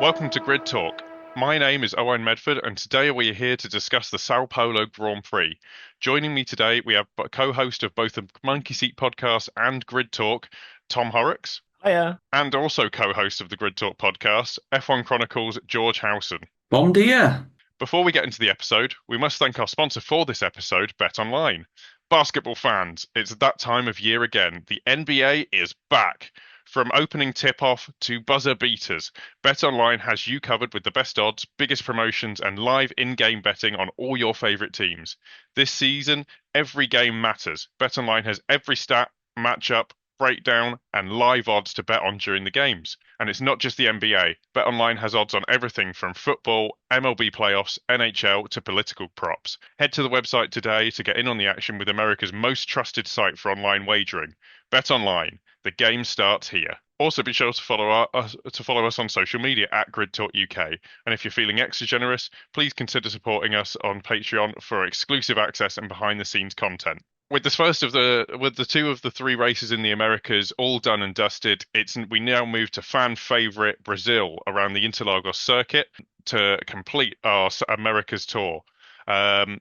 Welcome to Grid Talk. My name is Owen Medford, and today we are here to discuss the Sao Paulo Grand Prix. Joining me today, we have a co-host of both the Monkey Seat podcast and Grid Talk, Tom Horrocks, Hiya. and also co-host of the Grid Talk podcast, F1 Chronicles, George Howson. Bom dia. Before we get into the episode, we must thank our sponsor for this episode, BetOnline. Basketball fans, it's that time of year again. The NBA is back. From opening tip-off to buzzer beaters, BetOnline has you covered with the best odds, biggest promotions, and live in-game betting on all your favorite teams. This season, every game matters. BetOnline has every stat, matchup, breakdown, and live odds to bet on during the games. And it's not just the NBA. BetOnline has odds on everything from football, MLB playoffs, NHL to political props. Head to the website today to get in on the action with America's most trusted site for online wagering. BetOnline. The game starts here. Also, be sure to follow us on social media at Grid Talk UK. And if you're feeling extra generous, please consider supporting us on Patreon for exclusive access and behind-the-scenes content. With the two of the three races in the Americas all done and dusted, we now move to fan favorite Brazil around the Interlagos circuit to complete our Americas tour. I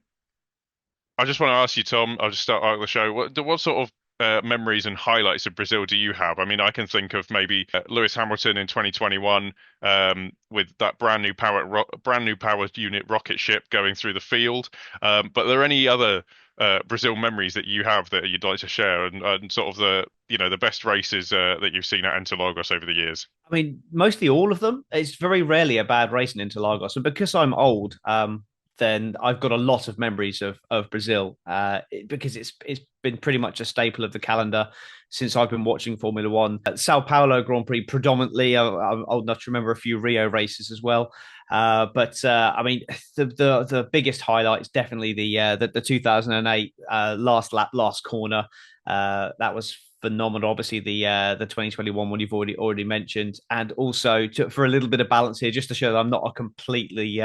just want to ask you, Tom. I'll just start out the show. What sort of memories and highlights of Brazil do you have? I mean, I can think of maybe Lewis Hamilton in 2021 with that brand new powered unit rocket ship going through the field. But are there any other Brazil memories that you have that you'd like to share, and sort of the best races that you've seen at Interlagos over the years? I mean, mostly all of them. It's very rarely a bad race in Interlagos, and because I'm old, then I've got a lot of memories of Brazil because it's been pretty much a staple of the calendar since I've been watching Formula One. Sao Paulo Grand Prix predominantly. I'm old enough to remember a few Rio races as well. But I mean, the biggest highlight is definitely the 2008 last lap, last corner. That was phenomenal. Obviously, the 2021 one you've already mentioned, and also for a little bit of balance here, just to show that I'm not a completely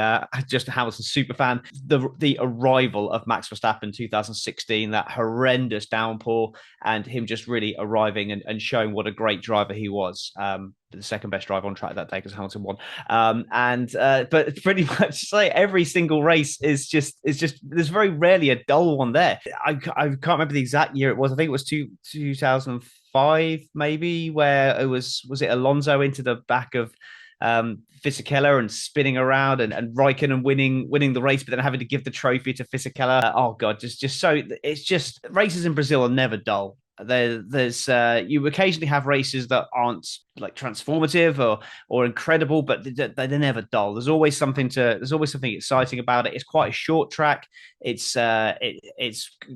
just a Hamilton super fan. The arrival of Max Verstappen 2016, that horrendous downpour, and him just really arriving and showing what a great driver he was. The second best driver on track that day because Hamilton won. But pretty much say every single race is just there's very rarely a dull one there. I can't remember the exact year it was. I think it was 2005 maybe, where it was it Alonso into the back of Fisichella and spinning around, and Raikkonen winning the race, but then having to give the trophy to Fisichella. Oh god, just so it's just races in Brazil are never dull. There's you occasionally have races that aren't like transformative or incredible, but they're never dull. There's always something exciting about it. It's quite a short track. It's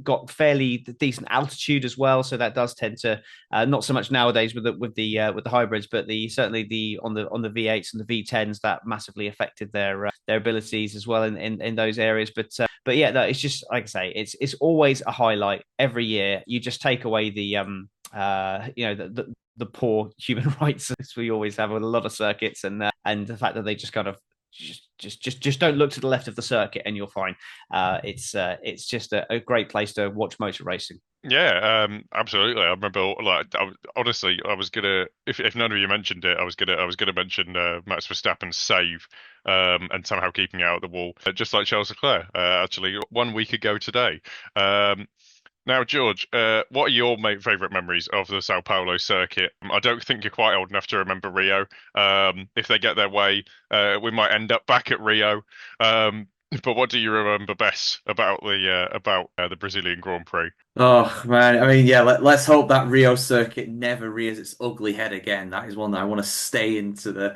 got fairly decent altitude as well, so that does tend to not so much nowadays with the hybrids, but certainly the on the V8s and the V10s that massively affected their abilities as well in those areas. But yeah, no, it's just like I say, it's always a highlight every year. You just take away the poor human rights as we always have with a lot of circuits, and the fact that they just kind of just don't look to the left of the circuit and you're fine. It's just a great place to watch motor racing. Yeah, absolutely. I remember, like, honestly, I was gonna, if none of you mentioned it, I was gonna mention Max Verstappen's save, and somehow keeping out of the wall, just like Charles Leclerc, actually, 1 week ago today. Now, George, what are your favorite memories of the Sao Paulo circuit? I don't think you're quite old enough to remember Rio. If they get their way, we might end up back at Rio. But what do you remember best about the Brazilian Grand Prix? Oh man, I mean, yeah. Let's hope that Rio circuit never rears its ugly head again. That is one that I want to stay into the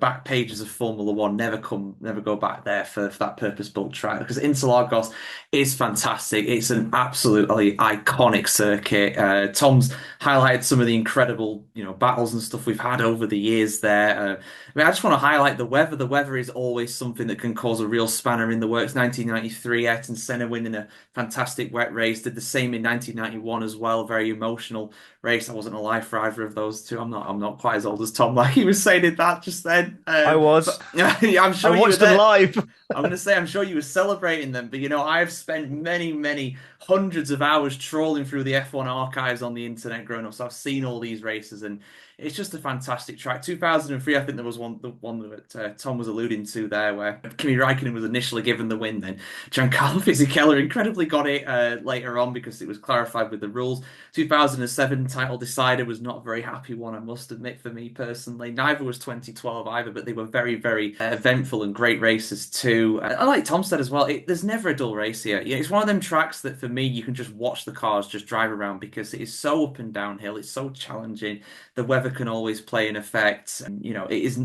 back pages of Formula One. Never go back there for that purpose-built track because Interlagos is fantastic. It's an absolutely iconic circuit. Tom's highlighted some of the incredible, battles and stuff we've had over the years there. I mean, I just want to highlight the weather. The weather is always something that can cause a real spanner in the works. 1993, Ayrton Senna winning a fantastic wet race. Did the same in 1991 as well. Very emotional race. I wasn't alive for either of those two. I'm not quite as old as Tom, like he was saying in that just then. I was. But yeah, I'm I sure you were watched them there. live. I'm going to say, I'm sure you were celebrating them, but I've spent many, many hundreds of hours trawling through the F1 archives on the internet growing up. So I've seen all these races, and it's just a fantastic track. 2003, I think there was the one that Tom was alluding to there, where Kimi Raikkonen was initially given the win. Then Giancarlo Fisichella incredibly got it later on because it was clarified with the rules. 2007 title decider was not a very happy one, I must admit, for me personally. Neither was 2012 either, but they were very, very eventful and great races too. And like Tom said as well, there's never a dull race here. It's one of them tracks that for me, you can just watch the cars just drive around because it is so up and downhill. It's so challenging. The weather can always play an effect. And,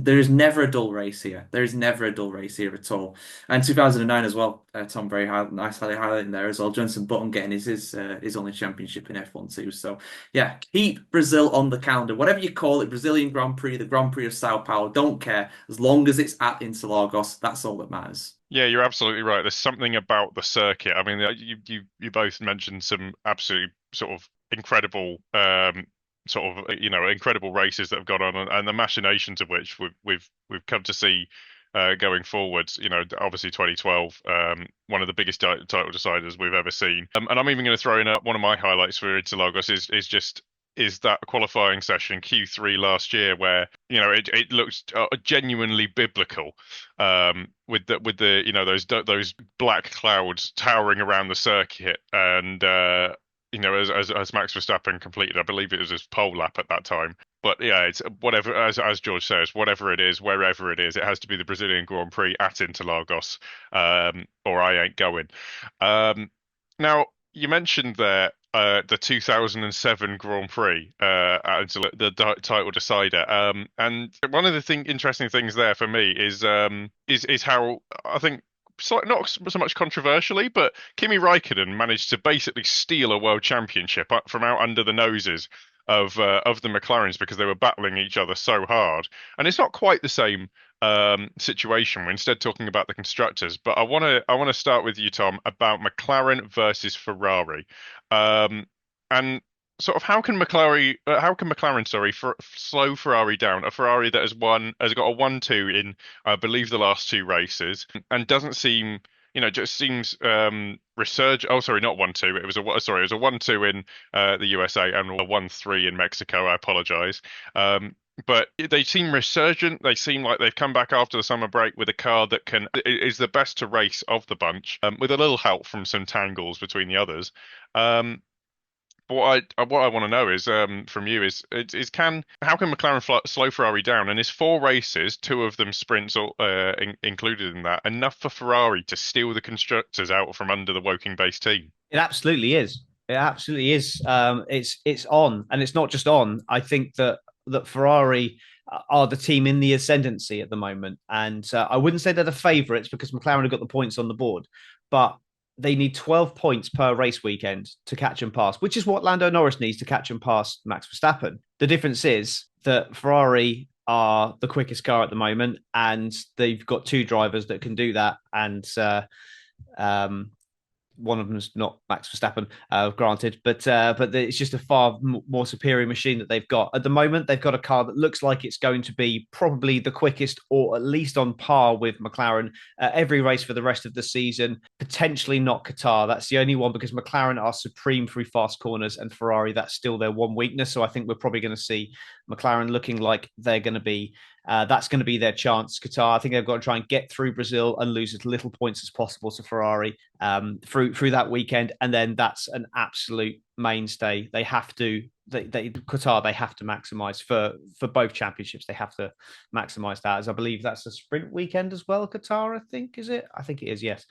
there is never a dull race here. There is never a dull race here at all. And 2009 as well, Tom very nicely highlighting there as well. Jenson Button getting his only championship in F1 too. So yeah, keep Brazil on the calendar. Whatever you call it, Brazilian Grand Prix, the Grand Prix of Sao Paulo, don't care. As long as it's at Interlagos, that's all that matters. Yeah, you're absolutely right. There's something about the circuit. I mean, you both mentioned some absolutely sort of incredible incredible races that have gone on, and the machinations of which we've come to see going forward. Obviously 2012, one of the biggest title deciders we've ever seen. And I'm even going to throw in one of my highlights for Interlagos is that qualifying session Q3 last year where it looked genuinely biblical, with the those black clouds towering around the circuit, and as Max Verstappen completed, I believe it was his pole lap at that time. But yeah, it's whatever, as George says, whatever it is, wherever it is, it has to be the Brazilian Grand Prix at Interlagos, or I ain't going. Now, you mentioned there the 2007 Grand Prix, the title decider, and one of the interesting things there for me is how I think. Not so much controversially, but Kimi Raikkonen managed to basically steal a world championship from out under the noses of the McLarens because they were battling each other so hard. And it's not quite the same situation. We're instead talking about the constructors. But I want to start with you, Tom, about McLaren versus Ferrari, and sort of how can McLaren, slow Ferrari down? A Ferrari that has got a 1-2 in, I believe, the last two races, and doesn't seem, just seems resurgent. Oh, sorry, not 1-2. It was a 1-2 in the USA and a 1-3 in Mexico. I apologize. But they seem resurgent. They seem like they've come back after the summer break with a car that is the best to race of the bunch, with a little help from some tangles between the others. What I want to know is from you is how can McLaren slow Ferrari down? And is 4 races, 2 of them sprints, included in that, enough for Ferrari to steal the constructors out from under the Woking-based team? It absolutely is. It absolutely is. It's on, and it's not just on. I think that Ferrari are the team in the ascendancy at the moment, and I wouldn't say they're the favourites because McLaren have got the points on the board, but they need 12 points per race weekend to catch and pass, which is what Lando Norris needs to catch and pass Max Verstappen. The difference is that Ferrari are the quickest car at the moment, and they've got 2 drivers that can do that. And one of them's not Max Verstappen, granted, but it's just a far more superior machine that they've got. At the moment, they've got a car that looks like it's going to be probably the quickest, or at least on par with McLaren, every race for the rest of the season. Potentially not Qatar. That's the only one, because McLaren are supreme through fast corners, and Ferrari, that's still their one weakness. So I think we're probably going to see McLaren looking like they're going to be that's going to be their chance. Qatar, I think they've got to try and get through Brazil and lose as little points as possible to Ferrari through that weekend, and then that's an absolute mainstay. They have to. Qatar, they have to maximise for both championships. They have to maximise that, as I believe that's a sprint weekend as well. Qatar, I think, is it? I think it is. Yes.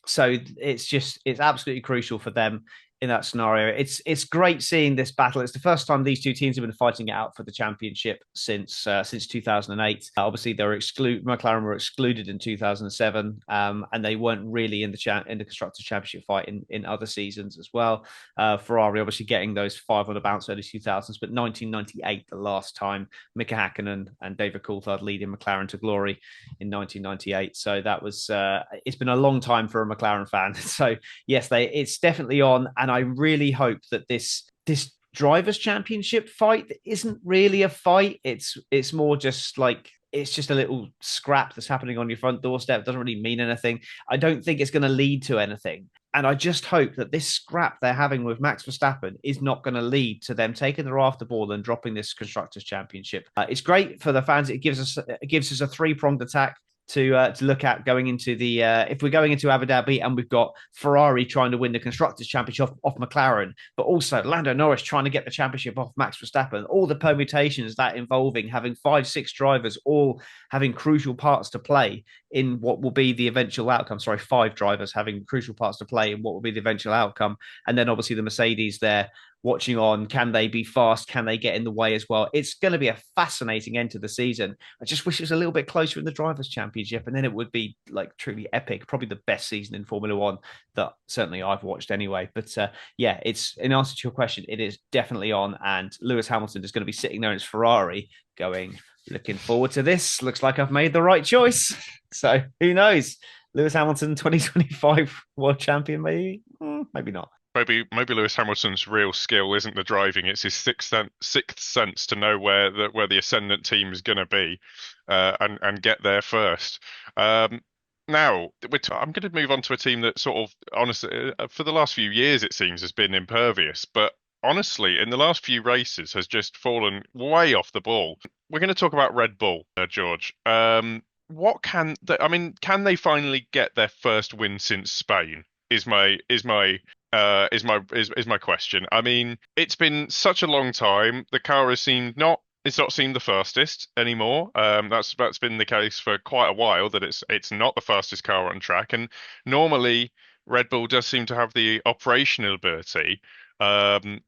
So it's absolutely crucial for them in that scenario. It's great seeing this battle. It's the first time these 2 teams have been fighting it out for the championship since 2008. Obviously, McLaren were excluded in 2007, and they weren't really in the Constructors' Championship fight in other seasons as well. Ferrari obviously getting those 5 on the bounce early 2000s, but 1998, the last time Mika Hakkinen and David Coulthard leading McLaren to glory in 1998. So that was it's been a long time for a McLaren fan. So yes, it's definitely on, and I really hope that this drivers' championship fight that isn't really a fight. It's more just like it's just a little scrap that's happening on your front doorstep. It doesn't really mean anything. I don't think it's going to lead to anything. And I just hope that this scrap they're having with Max Verstappen is not going to lead to them taking the eye off the ball and dropping this constructors championship. It's great for the fans. It gives us a three-pronged attack to look at going into the if we're going into Abu Dhabi and we've got Ferrari trying to win the constructors championship off McLaren, but also Lando Norris trying to get the championship off Max Verstappen. All the permutations that involving having 5-6 drivers all having crucial parts to play in what will be the eventual outcome. Sorry, 5 drivers having crucial parts to play in what will be the eventual outcome, and then obviously the Mercedes there watching on. Can they be fast? Can they get in the way as well? It's going to be a fascinating end to the season. I just wish it was a little bit closer in the Drivers' Championship, and then it would be like truly epic. Probably the best season in Formula One that certainly I've watched anyway. But yeah, it's in answer to your question, it is definitely on, and Lewis Hamilton is going to be sitting there in his Ferrari going, looking forward to this. Looks like I've made the right choice. So who knows? Lewis Hamilton, 2025 world champion, maybe? Maybe not. Maybe Lewis Hamilton's real skill isn't the driving; it's his sixth sense to know where the ascendant team is going to be, and get there first. Now, I'm going to move on to a team that sort of, honestly, for the last few years it seems has been impervious, but honestly, in the last few races has just fallen way off the ball. We're going to talk about Red Bull, George. Can they finally get their first win since Spain? Is my question. I mean, it's been such a long time. The car has seemed it's not seemed the fastest anymore. That's been the case for quite a while, that it's not the fastest car on track. And normally Red Bull does seem to have the operational ability to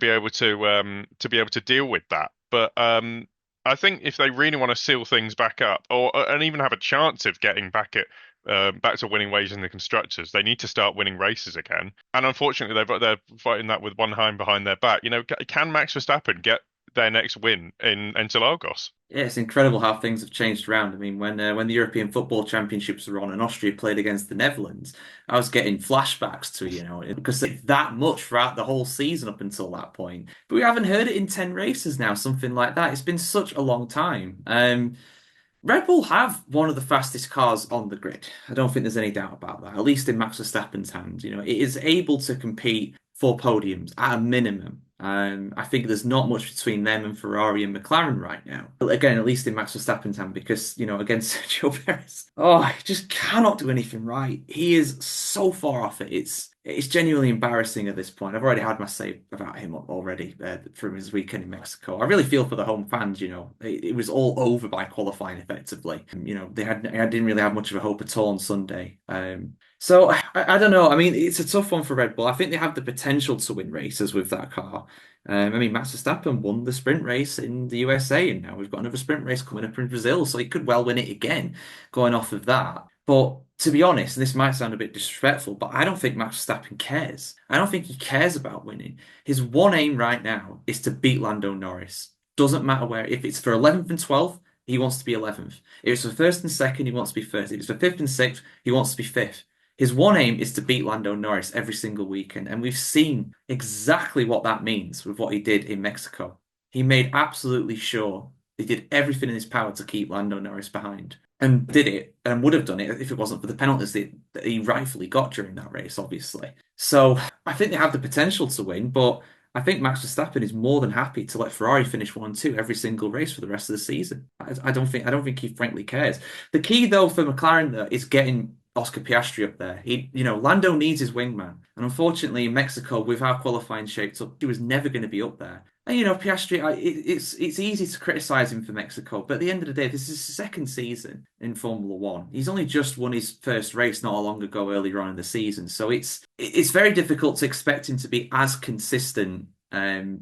be able to deal with that. But I think if they really want to seal things back up, and even have a chance of getting back to winning ways in the constructors, they need to start winning races again. And unfortunately, they're fighting that with one hand behind their back. Can Max Verstappen get their next win in Interlagos? Yeah, it's incredible how things have changed around. I mean, when the European Football Championships were on and Austria played against the Netherlands, I was getting flashbacks to, because it's that much throughout the whole season up until that point. But we haven't heard it in 10 races now, something like that. It's been such a long time. Red Bull have one of the fastest cars on the grid. I don't think there's any doubt about that, at least in Max Verstappen's hands. It is able to compete for podiums at a minimum. I think there's not much between them and Ferrari and McLaren right now. But again, at least in Max Verstappen's hand, because, against Sergio Perez, he just cannot do anything right. He is so far off it. It's genuinely embarrassing at this point. I've already had my say about him already from his weekend in Mexico. I really feel for the home fans. It was all over by qualifying effectively. I didn't really have much of a hope at all on Sunday. So I don't know. I mean, it's a tough one for Red Bull. I think they have the potential to win races with that car. Max Verstappen won the sprint race in the USA, and now we've got another sprint race coming up in Brazil, so he could well win it again, going off of that. But to be honest, and this might sound a bit disrespectful, but I don't think Max Verstappen cares. I don't think he cares about winning. His one aim right now is to beat Lando Norris. Doesn't matter where. If it's for 11th and 12th, he wants to be 11th. If it's for first and second, he wants to be first. If it's for 5th and 6th, he wants to be 5th. His one aim is to beat Lando Norris every single weekend, and we've seen exactly what that means with what he did in Mexico. He made absolutely sure he did everything in his power to keep Lando Norris behind, and did it, and would have done it if it wasn't for the penalties that he rightfully got during that race, obviously. So I think they have the potential to win, but I think Max Verstappen is more than happy to let Ferrari finish 1-2 every single race for the rest of the season. I don't think he frankly cares. The key though for McLaren though is getting Oscar Piastri up there. Lando needs his wingman, and unfortunately in Mexico, with how qualifying shaped up, he was never going to be up there. And Piastri, it's easy to criticize him for Mexico, but at the end of the day, this is his second season in Formula One. He's only just won his first race not long ago, earlier on in the season, so it's very difficult to expect him to be as consistent as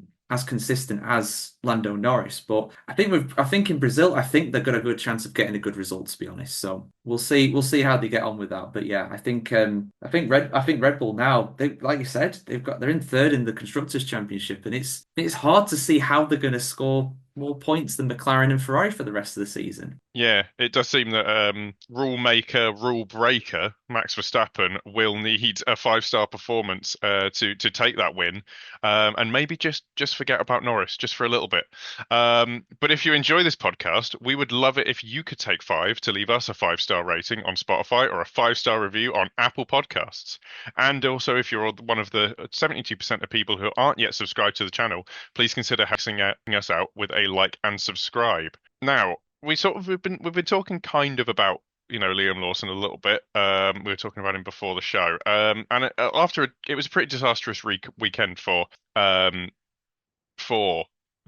Lando Norris. But I think in Brazil, I think they've got a good chance of getting a good result, to be honest. So we'll see how they get on with that. But yeah, I think Red Bull now, like you said, they're in third in the Constructors' Championship, and it's hard to see how they're going to score more points than McLaren and Ferrari for the rest of the season. Yeah, it does seem that rule maker, rule breaker, Max Verstappen will need a five-star performance to take that win, and maybe just forget about Norris just for a little bit. But if you enjoy this podcast, we would love it if you could take five to leave us a five-star rating on Spotify or a five-star review on Apple Podcasts. And also, if you're one of the 72% of people who aren't yet subscribed to the channel, please consider helping us out with a like and subscribe. Now, we've been talking kind of about Liam Lawson a little bit. We were talking about him before the show, and it was a pretty disastrous weekend for the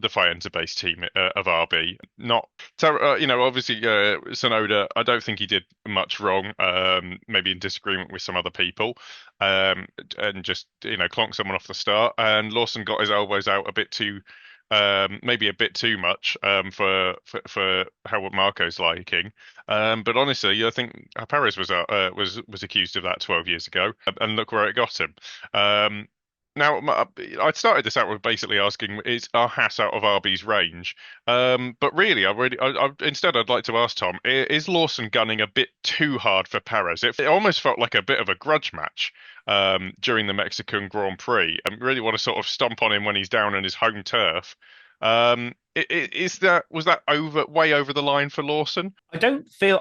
Faenza based team of RB. Not obviously Tsunoda. I don't think he did much wrong. Maybe in disagreement with some other people, and just clonked someone off the start. And Lawson got his elbows out a bit too. Maybe a bit too much for Helmut Marko's liking. But honestly, I think Perez was accused of that 12 years ago, and look where it got him. Now, I started this out with basically asking, is our Haas out of RB's range? But really, instead, I'd like to ask Tom, is Lawson gunning a bit too hard for Perez? It almost felt like a bit of a grudge match during the Mexican Grand Prix. I really want to sort of stomp on him when he's down on his home turf. Was that way over the line for Lawson? I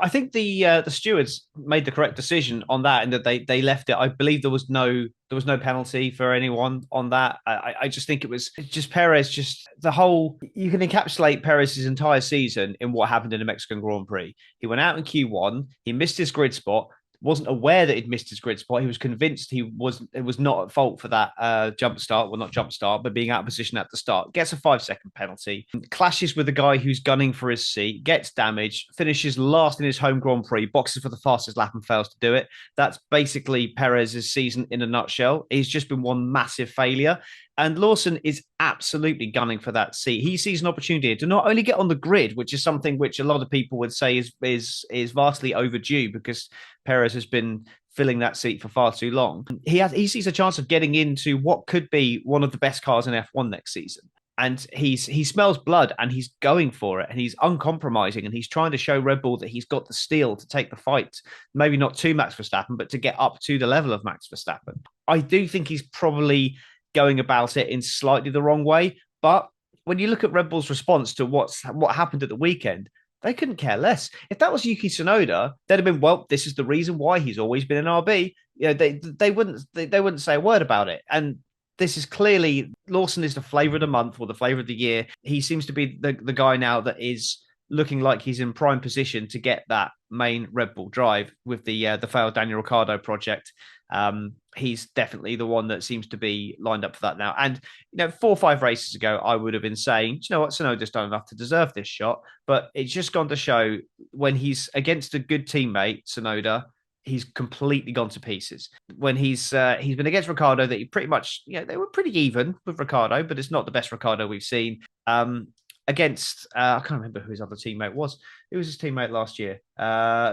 think the stewards made the correct decision on that, and that they left it. I believe there was no penalty for anyone on that. I just think it's just Perez. Just the whole, you can encapsulate Perez's entire season in what happened in the Mexican Grand Prix. He went out in Q1. He missed his grid spot. Wasn't aware that he'd missed his grid spot. He was convinced it was not at fault for that jump start. Well, not jump start, but being out of position at the start. Gets a 5-second penalty. Clashes with the guy who's gunning for his seat. Gets damaged. Finishes last in his home Grand Prix. Boxes for the fastest lap and fails to do it. That's basically Perez's season in a nutshell. He's just been one massive failure. And Lawson is absolutely gunning for that seat. He sees an opportunity to not only get on the grid, which is something which a lot of people would say is vastly overdue because Perez has been filling that seat for far too long. He sees a chance of getting into what could be one of the best cars in F1 next season. And he smells blood and he's going for it and he's uncompromising and he's trying to show Red Bull that he's got the steel to take the fight. Maybe not to Max Verstappen, but to get up to the level of Max Verstappen. I do think he's probably going about it in slightly the wrong way. But when you look at Red Bull's response to what happened at the weekend, they couldn't care less. If that was Yuki Tsunoda, they'd have been, well, this is the reason why he's always been an RB. They wouldn't say a word about it. And this is clearly, Lawson is the flavour of the month or the flavour of the year. He seems to be the guy now that is looking like he's in prime position to get that main Red Bull drive with the failed Daniel Ricciardo project. He's definitely the one that seems to be lined up for that now. And 4 or 5 races ago, I would have been saying, you know what, Tsunoda's done enough to deserve this shot. But it's just gone to show when he's against a good teammate, Tsunoda, he's completely gone to pieces. When he's been against Ricciardo, that he pretty much, they were pretty even with Ricciardo, but it's not the best Ricciardo we've seen. Against I can't remember who his other teammate was. It was his teammate last year,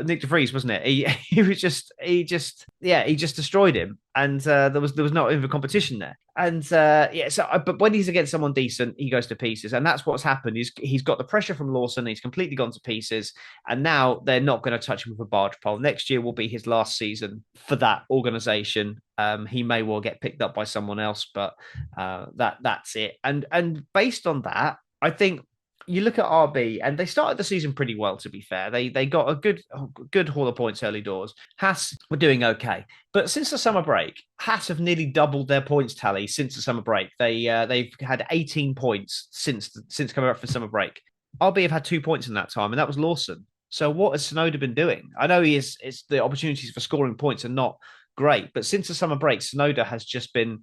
Nick De Vries, wasn't it? He just destroyed him, and there was not even competition there. And but when he's against someone decent, he goes to pieces, and that's what's happened. He's got the pressure from Lawson. He's completely gone to pieces, and now they're not going to touch him with a barge pole. Next year will be his last season for that organization. He may well get picked up by someone else, but that's it. And based on that, I think you look at RB, and they started the season pretty well, to be fair. They got a good haul of points early doors. Haas were doing okay. But since the summer break, Haas have nearly doubled their points tally since the summer break. They've had 18 points since coming up for summer break. RB have had 2 points in that time, and that was Lawson. So what has Tsunoda been doing? I know it's the opportunities for scoring points are not great, but since the summer break, Tsunoda has just been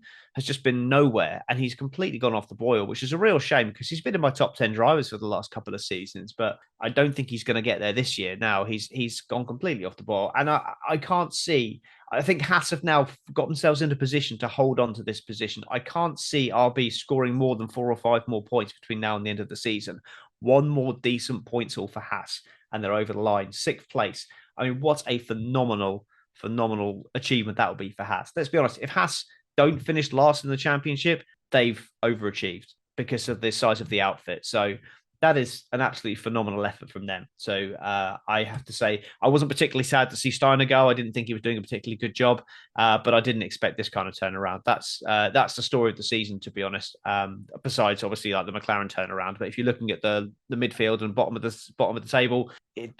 nowhere, and he's completely gone off the boil, which is a real shame because he's been in my top 10 drivers for the last couple of seasons, but I don't think he's going to get there this year. Now he's gone completely off the boil, and I can't see. I think Haas have now got themselves into position to hold on to this position. I can't see RB scoring more than 4 or 5 more points between now and the end of the season. One more decent points haul for Haas, and they're over the line. 6th place. I mean, what a phenomenal achievement that would be for Haas. Let's be honest, if Haas don't finish last in the championship, they've overachieved because of the size of the outfit. So that is an absolutely phenomenal effort from them. So I have to say, I wasn't particularly sad to see Steiner go. I didn't think he was doing a particularly good job, but I didn't expect this kind of turnaround. That's the story of the season, to be honest. Besides, obviously, like the McLaren turnaround. But if you're looking at the midfield and bottom of the table,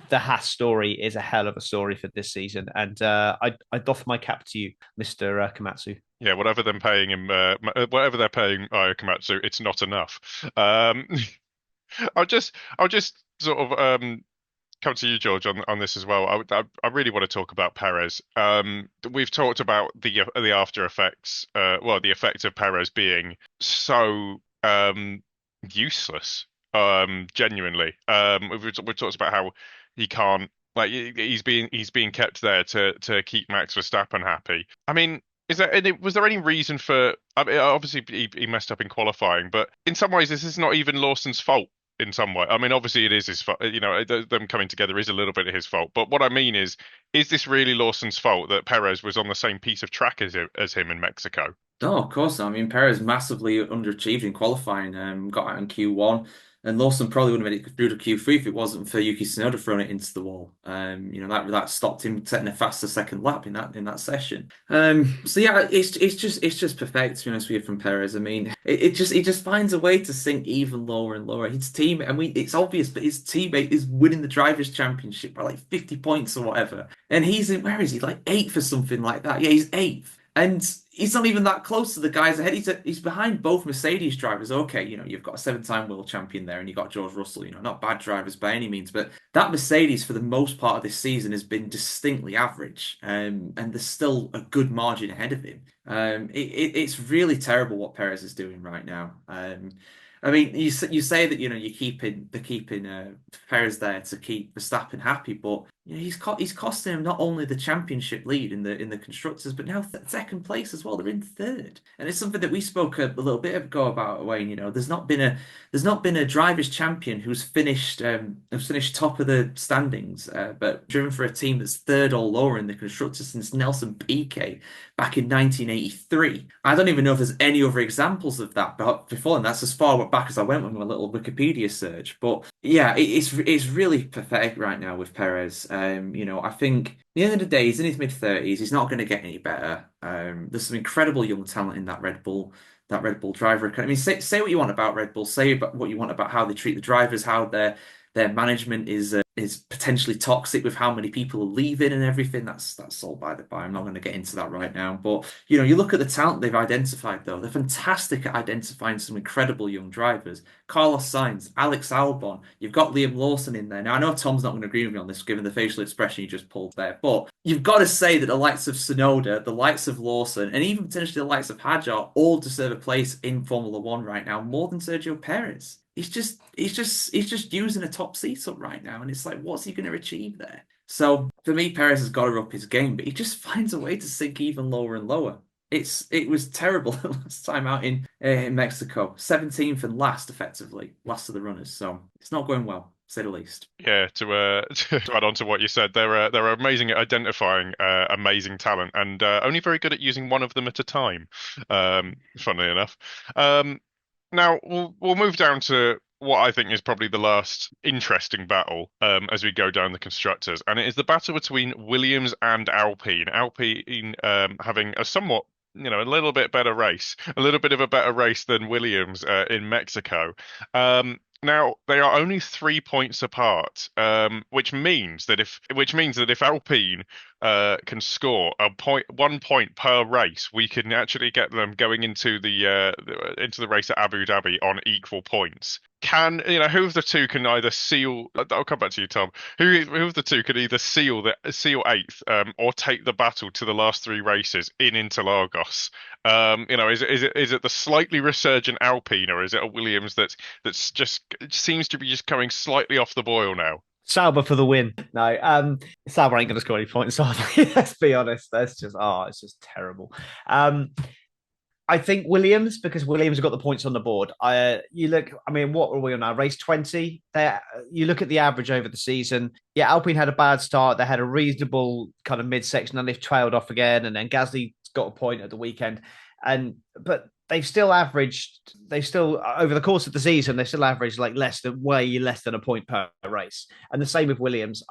the Haas story is a hell of a story for this season. And I doff my cap to you, Mr. Komatsu. Yeah, whatever they're paying him, whatever they're paying Komatsu, it's not enough. I'll just sort of come to you, George, on this as well. I really want to talk about Perez. We've talked about the after effects. The effect of Perez being so useless. Genuinely. We've talked about how he can't, like, he's being kept there to keep Max Verstappen happy. I mean, was there any reason for? I mean, obviously he messed up in qualifying, but in some ways this is not even Lawson's fault. In some way, I mean, obviously it is his fault. You know, them coming together is a little bit of his fault. But what I mean is this really Lawson's fault that Perez was on the same piece of track as him in Mexico? No, of course not. I mean, Perez massively underachieved in qualifying, got out in Q1, and Lawson probably wouldn't have made it through to Q3 if it wasn't for Yuki Tsunoda throwing it into the wall. That stopped him setting a faster second lap in that session. So yeah, it's just perfect, to be honest with you, from Perez. I mean, it just finds a way to sink even lower and lower. His team, and it's obvious, but his teammate is winning the drivers' championship by like 50 points or whatever, and he's in, where is he, like eighth or something like that? Yeah, he's eighth. And he's not even that close to the guys ahead. He's behind both Mercedes drivers. Okay, you've got a seven-time world champion there, and you've got George Russell. Not bad drivers by any means, but that Mercedes for the most part of this season has been distinctly average, and there's still a good margin ahead of him. It's really terrible what Perez is doing right now. I mean, you say that they're keeping Perez there to keep Verstappen happy, but he's costing him not only the championship lead in the constructors, but now second place as well. They're in third, and it's something that we spoke a little bit ago about, Wayne. There's not been a drivers' champion who's finished top of the standings, but driven for a team that's third or lower in the constructors since Nelson Piquet back in 1983. I don't even know if there's any other examples of that, but before, and that's as far back as I went with my little Wikipedia search. But yeah, it's really pathetic right now with Perez. I think at the end of the day, he's in his mid-30s. He's not going to get any better. There's some incredible young talent in that Red Bull driver. I mean, say what you want about Red Bull. Say about what you want about how they treat the drivers, how their management is potentially toxic with how many people are leaving and everything. That's all by the by. I'm not going to get into that right now. But you look at the talent they've identified, though. They're fantastic at identifying some incredible young drivers. Carlos Sainz, Alex Albon. You've got Liam Lawson in there. Now I know Tom's not going to agree with me on this, given the facial expression you just pulled there. But you've got to say that the likes of Tsunoda, the likes of Lawson, and even potentially the likes of Hadjar all deserve a place in Formula One right now, more than Sergio Perez. He's just using a top seat up right now, and it's like, what's he going to achieve there? So for me, Perez has got to up his game, but he just finds a way to sink even lower and lower. It was terrible last time out in Mexico, 17th and last, effectively, last of the runners. So it's not going well, to say the least. Yeah, to add on to what you said, they're amazing at identifying amazing talent, and only very good at using one of them at a time. Funnily enough. Now we'll move down to what I think is probably the last interesting battle as we go down the constructors, and it is the battle between Williams and Alpine. Alpine having a somewhat, a little bit better race, a little bit of a better race than Williams in Mexico. Now they are only 3 points apart, which means that if Alpine can score 1 point per race, we can actually get them going into the race at Abu Dhabi on equal points. Who of the two can either seal? I'll come back to you, Tom. Who of the two can either seal eighth, or take the battle to the last three races in Interlagos? Is it the slightly resurgent Alpine, or is it a Williams that's just seems to be just going slightly off the boil now? Sauber for the win. No, Sauber ain't going to score any points, are they? Let's be honest. It's just terrible. I think Williams, because Williams have got the points on the board. What are we on now? Race 20. You look at the average over the season. Yeah, Alpine had a bad start. They had a reasonable kind of midsection, and they've trailed off again. And then Gasly got a point at the weekend. But they've still over the course of the season they've still averaged like way less than a point per race. And the same with Williams.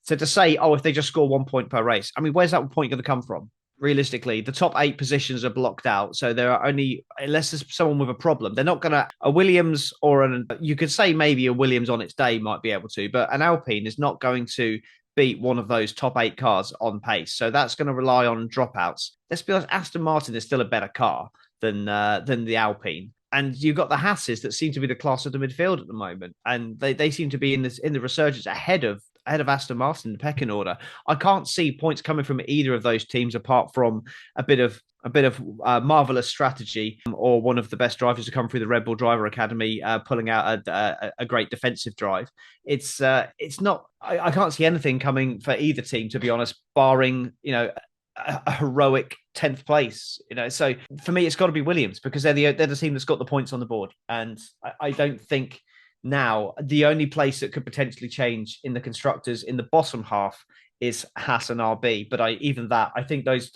So to say, oh, if they just score 1 point per race, I mean, where's that point going to come from? Realistically, the top 8 positions are blocked out, so there are only, unless there's someone with a problem, they're not going to, a Williams you could say maybe a Williams on its day might be able to, but an Alpine is not going to beat one of those top 8 cars on pace. So that's going to rely on dropouts. Let's be honest, Aston Martin is still a better car than the Alpine. And you've got the Hasses that seem to be the class of the midfield at the moment, and they seem to be in the resurgence ahead of Aston Martin in the pecking order. I can't see points coming from either of those teams apart from a bit of marvelous strategy, or one of the best drivers to come through the Red Bull Driver Academy pulling out a great defensive drive. It's not. I can't see anything coming for either team, to be honest, barring a heroic 10th place. So for me, it's got to be Williams, because they're the team that's got the points on the board, and I don't think. Now, the only place that could potentially change in the constructors in the bottom half is Haas and RB. But I think those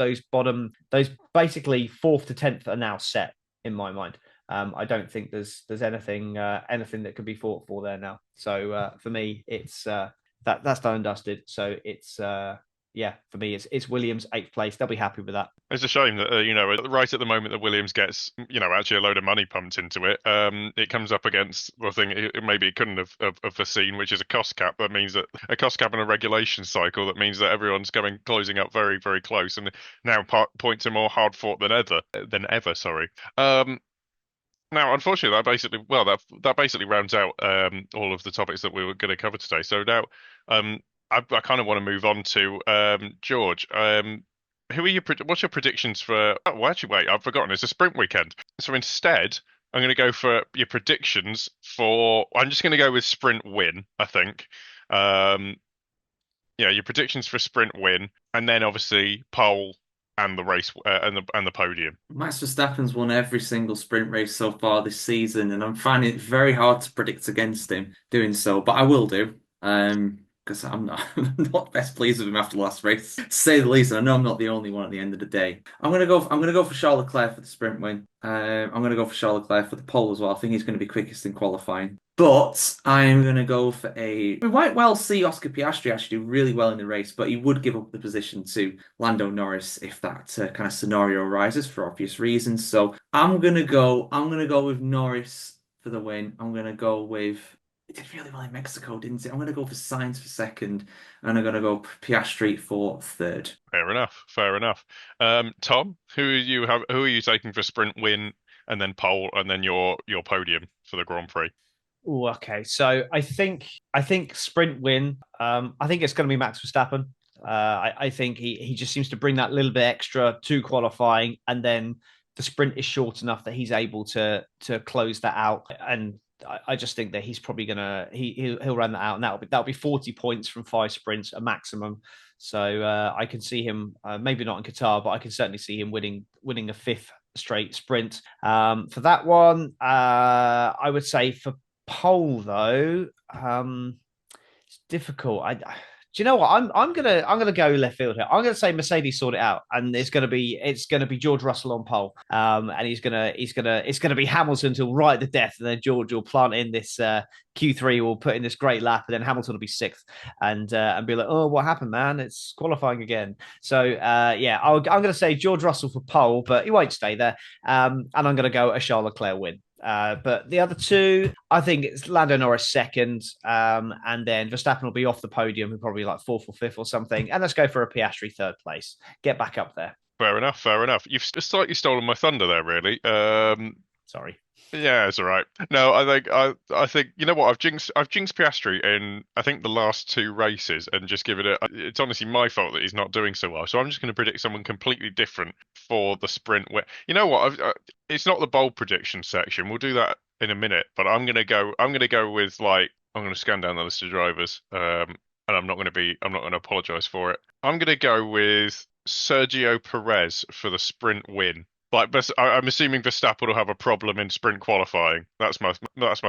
basically 4th to 10th are now set in my mind. I don't think there's anything that could be fought for there now. So for me, it's that's done and dusted. So it's for me, it's Williams 8th place. They'll be happy with that. It's a shame that right at the moment that Williams gets actually a load of money pumped into it. It comes up against the thing maybe it couldn't have foreseen, which is a cost cap. That means that a cost cap and a regulation cycle. That means that everyone's closing up very, very close, and now points are more hard fought than ever. Sorry. Now, unfortunately, that basically rounds out all of the topics that we were going to cover today. So now, I kind of want to move on to George. What's your predictions for? Oh, well, actually, wait, I've forgotten. It's a sprint weekend. So instead, I'm going to go for your predictions for. I'm just going to go with sprint win, I think. Your predictions for sprint win, and then obviously pole and the race and the podium. Max Verstappen's won every single sprint race so far this season, and I'm finding it very hard to predict against him doing so. But I will do. Because I'm not best pleased with him after the last race, to say the least. And I know I'm not the only one at the end of the day. I'm gonna go for Charles Leclerc for the sprint win. I'm gonna go for Charles Leclerc for the pole as well. I think he's going to be quickest in qualifying. But I'm going to go for we might well see Oscar Piastri actually do really well in the race, but he would give up the position to Lando Norris if that kind of scenario arises for obvious reasons. So I'm gonna go with Norris for the win. I'm gonna go with. It did really well in Mexico, didn't it? I'm going to go for Sainz for second, and I'm going to go Piastri for third. Fair enough. Tom, who are you taking for sprint win, and then pole, and then your podium for the Grand Prix? Oh, okay. So I think sprint win. I think it's going to be Max Verstappen. I think he just seems to bring that little bit extra to qualifying, and then the sprint is short enough that he's able to close that out. And I just think that he's probably he'll run that out, and that'll be 40 points from 5 sprints, a maximum. So I can see him maybe not in Qatar, but I can certainly see him winning a 5th straight sprint. For that one, I would say for pole though, it's difficult. Do you know what? I'm gonna go left field here. I'm gonna say Mercedes sort it out, and it's gonna be George Russell on pole, and it's gonna be Hamilton till right at the death, and then George will plant in this Q3, will put in this great lap, and then Hamilton will be 6th, and be like, oh, what happened, man? It's qualifying again. So I'm gonna say George Russell for pole, but he won't stay there, and I'm gonna go a Charles Leclerc win. But the other two, I think it's Lando Norris second, and then Verstappen will be off the podium, probably like 4th or 5th or something. And let's go for a Piastri 3rd place. Get back up there. Fair enough. You've slightly stolen my thunder there, really. Sorry. Yeah, it's all right. No, I think you know what, I've jinxed Piastri in I think the last 2 races, and just given it. It's honestly my fault that he's not doing so well. So I'm just going to predict someone completely different for the sprint. Where you know what, it's not the bold prediction section. We'll do that in a minute. But I'm going to go with I'm going to scan down the list of drivers, and I'm not going to apologize for it. I'm going to go with Sergio Perez for the sprint win. I'm assuming Verstappen will have a problem in sprint qualifying. That's my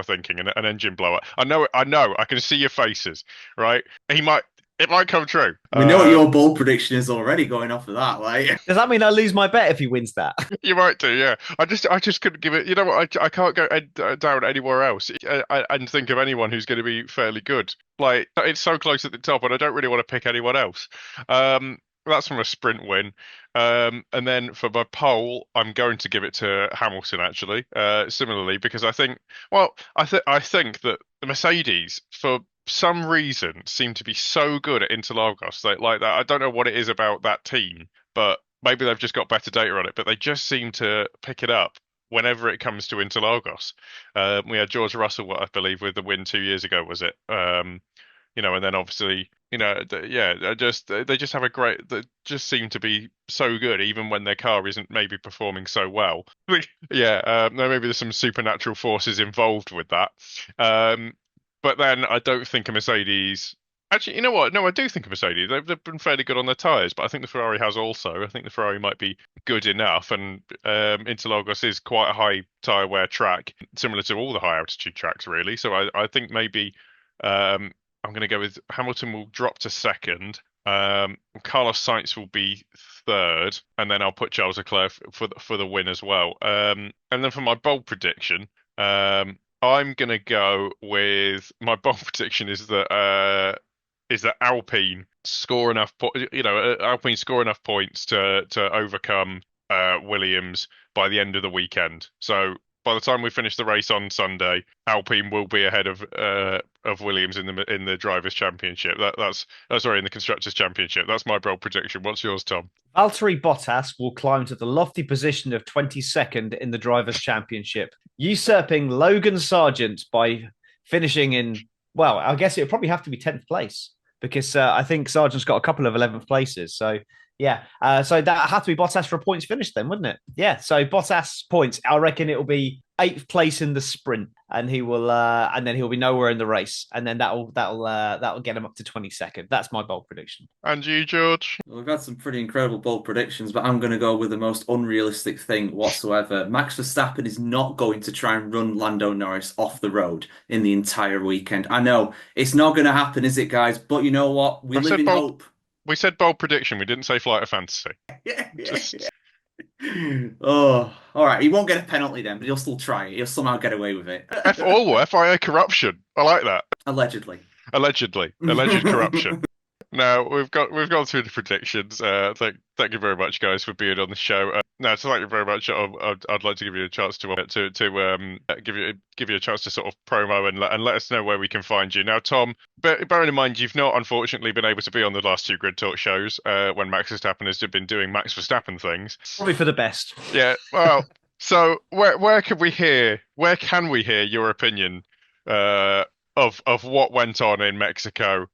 thinking. An engine blower. I know. I can see your faces, right? He might. It might come true. We know what your bold prediction is already going off of that. Like, Does that mean I lose my bet if he wins that? You might do, yeah. I just couldn't give it. You know what? I can't go down anywhere else and think of anyone who's going to be fairly good. Like it's so close at the top, and I don't really want to pick anyone else. That's from a sprint win. And then for my pole, I'm going to give it to Hamilton actually. Similarly, because I think that the Mercedes for some reason seem to be so good at Interlagos. Like that. I don't know what it is about that team, but maybe they've just got better data on it, but they just seem to pick it up whenever it comes to Interlagos. We had George Russell, I believe, with the win 2 years ago, was it? And then obviously, yeah, they just have a great. They just seem to be so good, even when their car isn't maybe performing so well. Yeah, maybe there's some supernatural forces involved with that. But then I don't think a Mercedes. Actually, you know what? No, I do think of Mercedes. They've been fairly good on their tyres, but I think the Ferrari has also. I think the Ferrari might be good enough, and Interlagos is quite a high tyre wear track, similar to all the high altitude tracks, really. So I think maybe I'm going to go with Hamilton will drop to second. Carlos Sainz will be third, and then I'll put Charles Leclerc for the win as well. And then for my bold prediction, I'm going to go with my bold prediction is that Alpine score enough, Alpine score enough points to overcome Williams by the end of the weekend. So by the time we finish the race on Sunday, Alpine will be ahead of Williams in the drivers' championship. Sorry, in the constructors' championship. That's my bold prediction. What's yours, Tom? Valtteri Bottas will climb to the lofty position of 22nd in the drivers' championship, usurping Logan Sargent by finishing in. Well, I guess it would probably have to be 10th place, because I think Sargent's got a couple of 11th places. So, yeah. So that had to be Bottas for a points finish then, wouldn't it? Yeah. So Bottas points. I reckon it will be 8th place in the sprint, and and then he'll be nowhere in the race, and then that'll get him up to 22nd. That's my bold prediction. And you, George? Well, we've had some pretty incredible bold predictions, but I'm going to go with the most unrealistic thing whatsoever. Max Verstappen is not going to try and run Lando Norris off the road in the entire weekend. I know it's not going to happen, is it, guys? But you know what? We live in hope. We said bold prediction. We didn't say flight of fantasy. Yeah. Oh, all right. He won't get a penalty then, but he'll still try it. He'll somehow get away with it. FIA corruption. I like that. Allegedly. Alleged corruption. Now we've gone through the predictions. Thank you very much, guys, for being on the show. So thank you very much. I'd like to give you a chance to give you a chance to sort of promo and let us know where we can find you. Now, Tom, bearing in mind you've not unfortunately been able to be on the last two Grid Talk shows when Max Verstappen has been doing Max Verstappen things. Probably for the best. Yeah. Well, so where can we hear your opinion of what went on in Mexico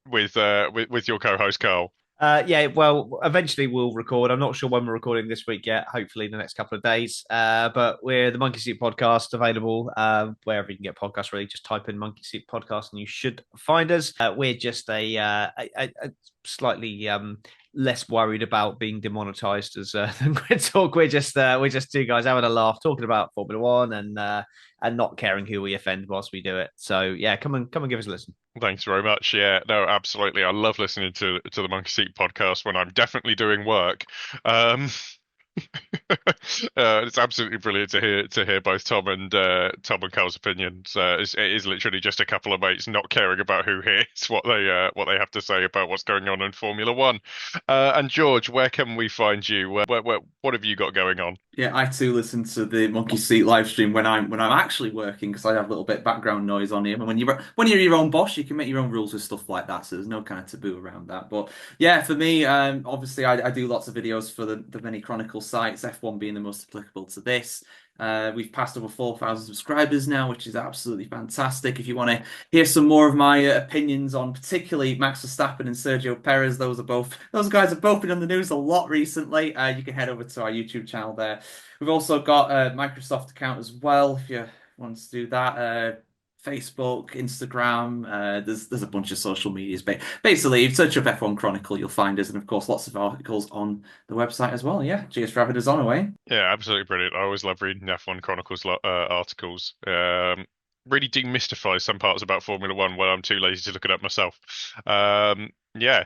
with your co-host Carl? Yeah, well, eventually we'll record. I'm not sure when we're recording this week yet. Hopefully in the next couple of days. But we're the Monkey Seat Podcast, available wherever you can get podcasts. Really, just type in Monkey Seat Podcast and you should find us. We're just a slightly less worried about being demonetized as than Grid Talk. We're just two guys having a laugh, talking about Formula One and not caring who we offend whilst we do it. So yeah, come and give us a listen. Thanks very much. Yeah, no, absolutely. I love listening to the Monkey Seat Podcast when I'm definitely doing work. It's absolutely brilliant to hear both Tom and Carl's opinions. It is literally just a couple of mates not caring about who hears what they have to say about what's going on in Formula One. And George, where can we find you? What have you got going on? Yeah, I too listen to the Monkey Seat live stream when I'm actually working, because I have a little bit of background noise on here. And when you're your own boss, you can make your own rules with stuff like that. So there's no kind of taboo around that. But yeah, for me, obviously I do lots of videos for the many Chronicle sites, F1 being the most applicable to this. We've passed over 4,000 subscribers now, which is absolutely fantastic. If you want to hear some more of my opinions on particularly Max Verstappen and Sergio Perez, those guys have both been on the news a lot recently. You can head over to our YouTube channel there. We've also got a Microsoft account as well, if you want to do that. Facebook, Instagram, there's a bunch of social medias. Basically, if you search up F1 Chronicle, you'll find us, and of course, lots of articles on the website as well. Yeah, cheers for having us on, away. Yeah, absolutely brilliant. I always love reading F1 Chronicles articles. really demystifies some parts about Formula One where I'm too lazy to look it up myself. Yeah.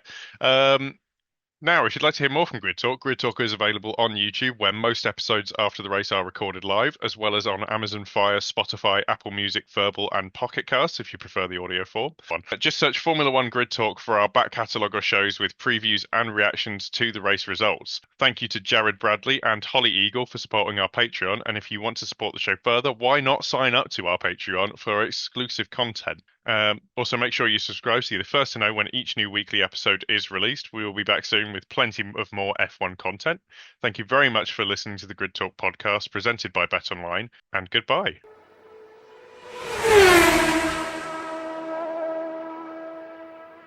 Now, if you'd like to hear more from Grid Talk is available on YouTube, where most episodes after the race are recorded live, as well as on Amazon Fire, Spotify, Apple Music, Verbal, and Pocket Casts, if you prefer the audio form. Just search Formula One Grid Talk for our back catalogue of shows with previews and reactions to the race results. Thank you to Jared Bradley and Holly Eagle for supporting our Patreon, and if you want to support the show further, why not sign up to our Patreon for exclusive content? Also, make sure you subscribe so you're the first to know when each new weekly episode is released. We will be back soon with plenty of more F1 content. Thank you very much for listening to the Grid Talk podcast presented by Bet Online, and goodbye.